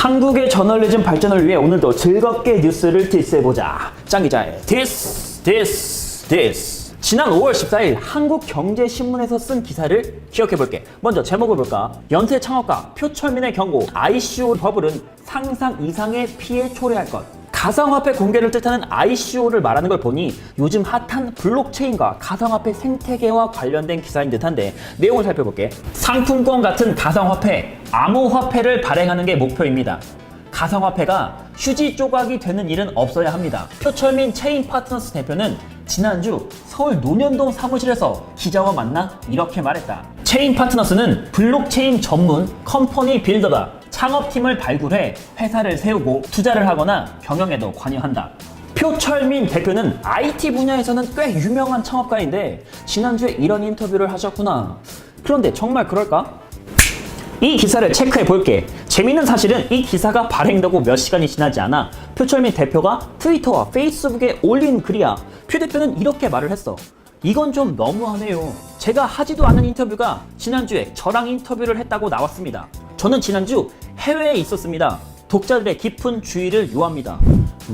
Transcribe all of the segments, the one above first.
한국의 저널리즘 발전을 위해 오늘도 즐겁게 뉴스를 디스해보자. 짱 기자의 디스. 지난 5월 14일 한국경제신문에서 쓴 기사를 기억해볼게. 먼저 제목을 볼까? 연쇄 창업가 표철민의 경고, ICO 버블은 상상 이상의 피해 초래할 것. 가상화폐 공개를 뜻하는 ICO를 말하는 걸 보니 요즘 핫한 블록체인과 가상화폐 생태계와 관련된 기사인 듯한데 내용을 살펴볼게. 상품권 같은 가상화폐, 암호화폐를 발행하는 게 목표입니다. 가상화폐가 휴지 조각이 되는 일은 없어야 합니다. 표철민 체인파트너스 대표는 지난주 서울 논현동 사무실에서 기자와 만나 이렇게 말했다. 체인파트너스는 블록체인 전문 컴퍼니 빌더다. 창업팀을 발굴해 회사를 세우고 투자를 하거나 경영에도 관여한다. 표철민 대표는 IT 분야에서는 꽤 유명한 창업가인데 지난주에 이런 인터뷰를 하셨구나. 그런데 정말 그럴까? 이 기사를 체크해 볼게. 재밌는 사실은 이 기사가 발행되고 몇 시간이 지나지 않아 표철민 대표가 트위터와 페이스북에 올린 글이야. 표 대표는 이렇게 말을 했어. 이건 좀 너무하네요. 제가 하지도 않은 인터뷰가 지난주에 저랑 인터뷰를 했다고 나왔습니다. 저는 지난주 해외에 있었습니다. 독자들의 깊은 주의를 요합니다.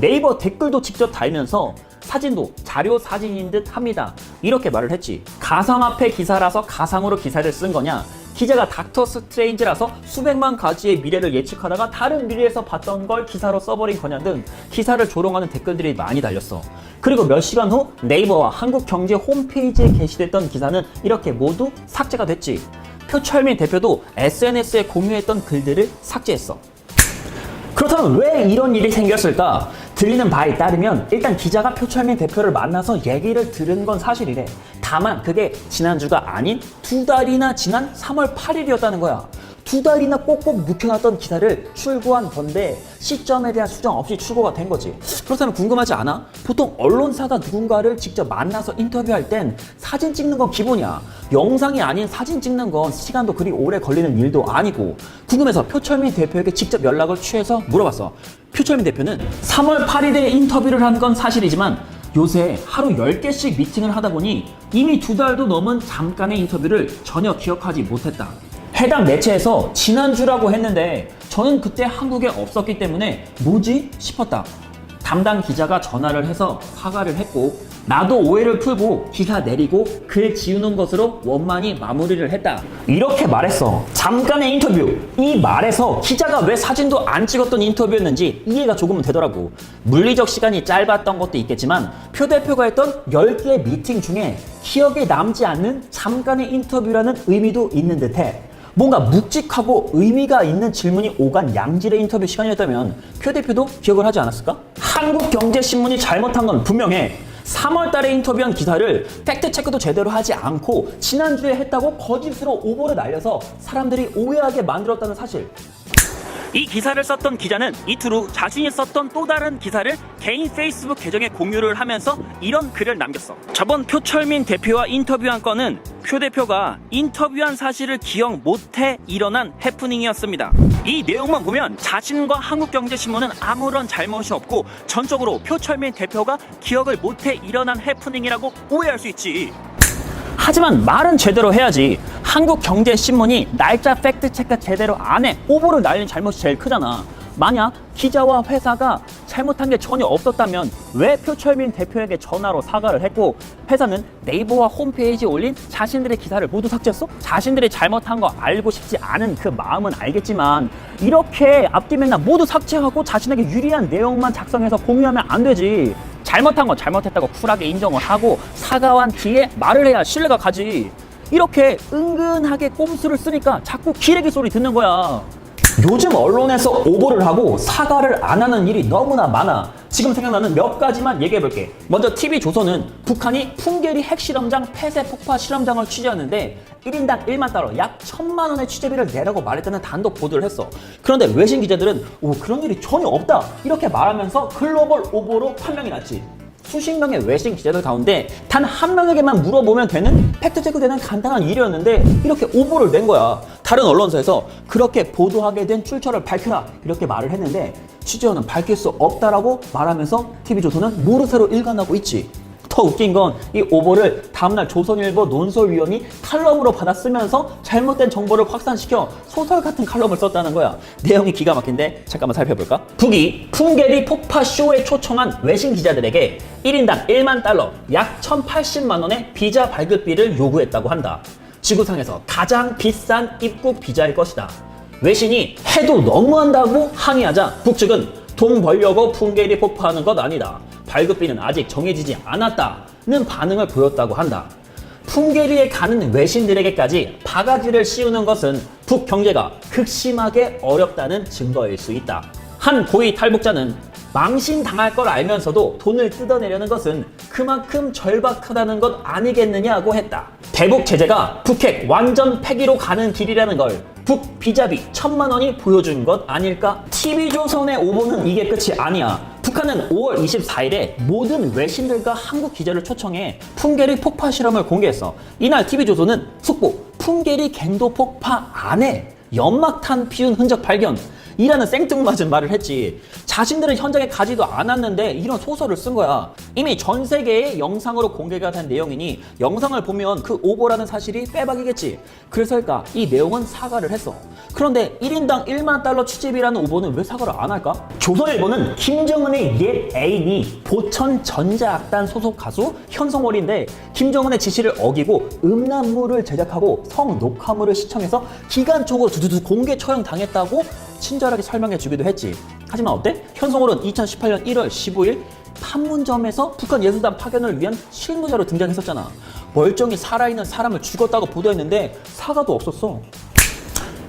네이버 댓글도 직접 달면서 사진도 자료 사진인 듯 합니다. 이렇게 말을 했지. 가상화폐 기사라서 가상으로 기사를 쓴 거냐? 기자가 닥터 스트레인지라서 수백만 가지의 미래를 예측하다가 다른 미래에서 봤던 걸 기사로 써버린 거냐 등 기사를 조롱하는 댓글들이 많이 달렸어. 그리고 몇 시간 후 네이버와 한국경제 홈페이지에 게시됐던 기사는 이렇게 모두 삭제가 됐지. 표철민 대표도 SNS에 공유했던 글들을 삭제했어. 그렇다면 왜 이런 일이 생겼을까? 들리는 바에 따르면 일단 기자가 표철민 대표를 만나서 얘기를 들은 건 사실이래. 다만 그게 지난주가 아닌 2달이나 지난 3월 8일이었다는 거야. 2달이나 꼭꼭 묵혀놨던 기사를 출고한 건데 시점에 대한 수정 없이 출고가 된 거지. 그렇다면 궁금하지 않아? 보통 언론사가 누군가를 직접 만나서 인터뷰할 땐 사진 찍는 건 기본이야. 영상이 아닌 사진 찍는 건 시간도 그리 오래 걸리는 일도 아니고. 궁금해서 표철민 대표에게 직접 연락을 취해서 물어봤어. 표철민 대표는 3월 8일에 인터뷰를 한 건 사실이지만 요새 하루 10개씩 미팅을 하다 보니 이미 2달도 넘은 잠깐의 인터뷰를 전혀 기억하지 못했다. 해당 매체에서 지난주라고 했는데 저는 그때 한국에 없었기 때문에 뭐지? 싶었다. 담당 기자가 전화를 해서 사과를 했고 나도 오해를 풀고 기사 내리고 글 지우는 것으로 원만히 마무리를 했다. 이렇게 말했어. 잠깐의 인터뷰. 이 말에서 기자가 왜 사진도 안 찍었던 인터뷰였는지 이해가 조금은 되더라고. 물리적 시간이 짧았던 것도 있겠지만 표 대표가 했던 10개의 미팅 중에 기억에 남지 않는 잠깐의 인터뷰라는 의미도 있는 듯해. 뭔가 묵직하고 의미가 있는 질문이 오간 양질의 인터뷰 시간이었다면 표 대표도 기억을 하지 않았을까? 한국경제신문이 잘못한 건 분명해. 3월 달에 인터뷰한 기사를 팩트체크도 제대로 하지 않고 지난주에 했다고 거짓으로 오보를 날려서 사람들이 오해하게 만들었다는 사실. 이 기사를 썼던 기자는 이틀 후 자신이 썼던 또 다른 기사를 개인 페이스북 계정에 공유를 하면서 이런 글을 남겼어. 저번 표철민 대표와 인터뷰한 건은 표 대표가 인터뷰한 사실을 기억 못해 일어난 해프닝이었습니다. 이 내용만 보면 자신과 한국경제신문은 아무런 잘못이 없고 전적으로 표철민 대표가 기억을 못해 일어난 해프닝이라고 오해할 수 있지. 하지만 말은 제대로 해야지. 한국경제신문이 날짜 팩트체크 제대로 안 해. 오보를 날린 잘못이 제일 크잖아. 만약 기자와 회사가 잘못한 게 전혀 없었다면 왜 표철민 대표에게 전화로 사과를 했고 회사는 네이버와 홈페이지에 올린 자신들의 기사를 모두 삭제했어? 자신들이 잘못한 거 알고 싶지 않은 그 마음은 알겠지만 이렇게 앞뒤 맨날 모두 삭제하고 자신에게 유리한 내용만 작성해서 공유하면 안 되지. 잘못한 건 잘못했다고 쿨하게 인정을 하고 사과한 뒤에 말을 해야 신뢰가 가지. 이렇게 은근하게 꼼수를 쓰니까 자꾸 기레기 소리 듣는 거야. 요즘 언론에서 오보를 하고 사과를 안 하는 일이 너무나 많아. 지금 생각나는 몇 가지만 얘기해볼게. 먼저 TV조선은 북한이 풍계리 핵실험장 폐쇄 폭파 실험장을 취재하는데 1인당 1만 달러 약 1,000만 원의 취재비를 내라고 말했다는 단독 보도를 했어. 그런데 외신 기자들은 그런 일이 전혀 없다 이렇게 말하면서 글로벌 오보로 판명이 났지. 수십 명의 외신 기자들 가운데 단 한 명에게만 물어보면 되는 팩트체크되는 간단한 일이었는데 이렇게 오보를 낸 거야. 다른 언론사에서 그렇게 보도하게 된 출처를 밝혀라 이렇게 말을 했는데 취재원은 밝힐 수 없다라고 말하면서 TV조선은 모르쇠로 일관하고 있지. 더 웃긴 건 이 오보를 다음날 조선일보 논설위원이 칼럼으로 받아 쓰면서 잘못된 정보를 확산시켜 소설 같은 칼럼을 썼다는 거야. 내용이 기가 막힌데 잠깐만 살펴볼까? 북이 풍계리 폭파 쇼에 초청한 외신 기자들에게 1인당 1만 달러, 약 1,080만 원의 비자 발급비를 요구했다고 한다. 지구상에서 가장 비싼 입국 비자일 것이다. 외신이 해도 너무한다고 항의하자 북측은 돈 벌려고 풍계리 폭파하는 것 아니다. 발급비는 아직 정해지지 않았다는 반응을 보였다고 한다. 풍계리에 가는 외신들에게까지 바가지를 씌우는 것은 북 경제가 극심하게 어렵다는 증거일 수 있다. 한 고위 탈북자는 망신당할 걸 알면서도 돈을 뜯어내려는 것은 그만큼 절박하다는 것 아니겠느냐고 했다. 대북 제재가 북핵 완전 폐기로 가는 길이라는 걸 북 비자비 1,000만 원이 보여준 것 아닐까? TV조선의 오보는 이게 끝이 아니야. 북한은 5월 24일에 모든 외신들과 한국 기자를 초청해 풍계리 폭파 실험을 공개했어. 이날 TV조선은 속보 풍계리 갱도 폭파 안에 연막탄 피운 흔적 발견 이라는 생뚱맞은 말을 했지. 자신들은 현장에 가지도 않았는데 이런 소설을 쓴 거야. 이미 전 세계에 영상으로 공개가 된 내용이니 영상을 보면 그 오보라는 사실이 빼박이겠지. 그래서일까 이 내용은 사과를 했어. 그런데 1인당 1만 달러 취집이라는 오보는 왜 사과를 안 할까? 조선일보는 김정은의 옛 애인이 보천 전자악단 소속 가수 현성월인데 김정은의 지시를 어기고 음란물을 제작하고 성 녹화물을 시청해서 기간적으로 두두두 공개 처형 당했다고 친절하게 설명해 주기도 했지. 하지만 어때? 현성월은 2018년 1월 15일 판문점에서 북한 예술단 파견을 위한 실무자로 등장했었잖아. 멀쩡히 살아있는 사람을 죽였다고 보도했는데 사과도 없었어.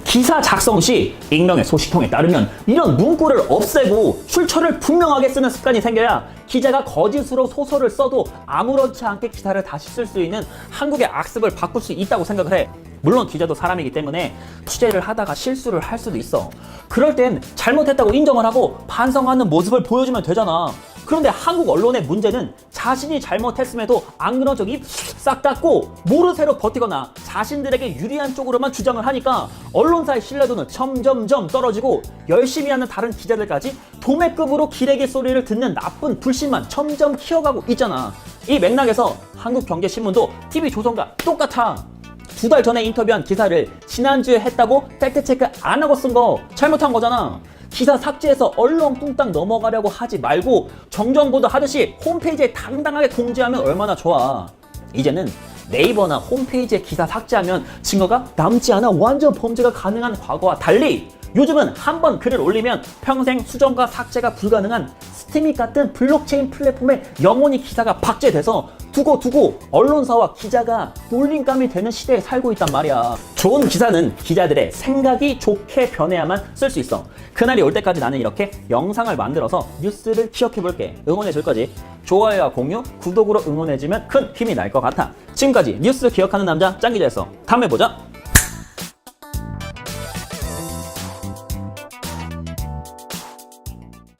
기사 작성 시 익명의 소식통에 따르면 이런 문구를 없애고 출처를 분명하게 쓰는 습관이 생겨야 기자가 거짓으로 소설을 써도 아무렇지 않게 기사를 다시 쓸 수 있는 한국의 악습을 바꿀 수 있다고 생각을 해. 물론 기자도 사람이기 때문에 취재를 하다가 실수를 할 수도 있어. 그럴 땐 잘못했다고 인정을 하고 반성하는 모습을 보여주면 되잖아. 그런데 한국 언론의 문제는 자신이 잘못했음에도 안 그런 적이 싹 닫고 모르쇠로 버티거나 자신들에게 유리한 쪽으로만 주장을 하니까 언론사의 신뢰도는 점점점 떨어지고 열심히 하는 다른 기자들까지 도매급으로 기레기 소리를 듣는 나쁜 불신만 점점 키워가고 있잖아. 이 맥락에서 한국경제신문도 TV조선과 똑같아. 2달 전에 인터뷰한 기사를 지난주에 했다고 팩트체크 안 하고 쓴 거 잘못한 거잖아. 기사 삭제해서 얼렁뚱땅 넘어가려고 하지 말고 정정보도 하듯이 홈페이지에 당당하게 공지하면 얼마나 좋아. 이제는 네이버나 홈페이지에 기사 삭제하면 증거가 남지 않아 완전 범죄가 가능한 과거와 달리 요즘은 한 번 글을 올리면 평생 수정과 삭제가 불가능한 스팀밋 같은 블록체인 플랫폼에 영원히 기사가 박제돼서 두고 언론사와 기자가 놀림감이 되는 시대에 살고 있단 말이야. 좋은 기사는 기자들의 생각이 좋게 변해야만 쓸 수 있어. 그날이 올 때까지 나는 이렇게 영상을 만들어서 뉴스를 기억해볼게. 응원해줄 거지? 좋아요와 공유, 구독으로 응원해주면 큰 힘이 날 것 같아. 지금까지 뉴스 기억하는 남자 짱기자였어. 다음에 보자.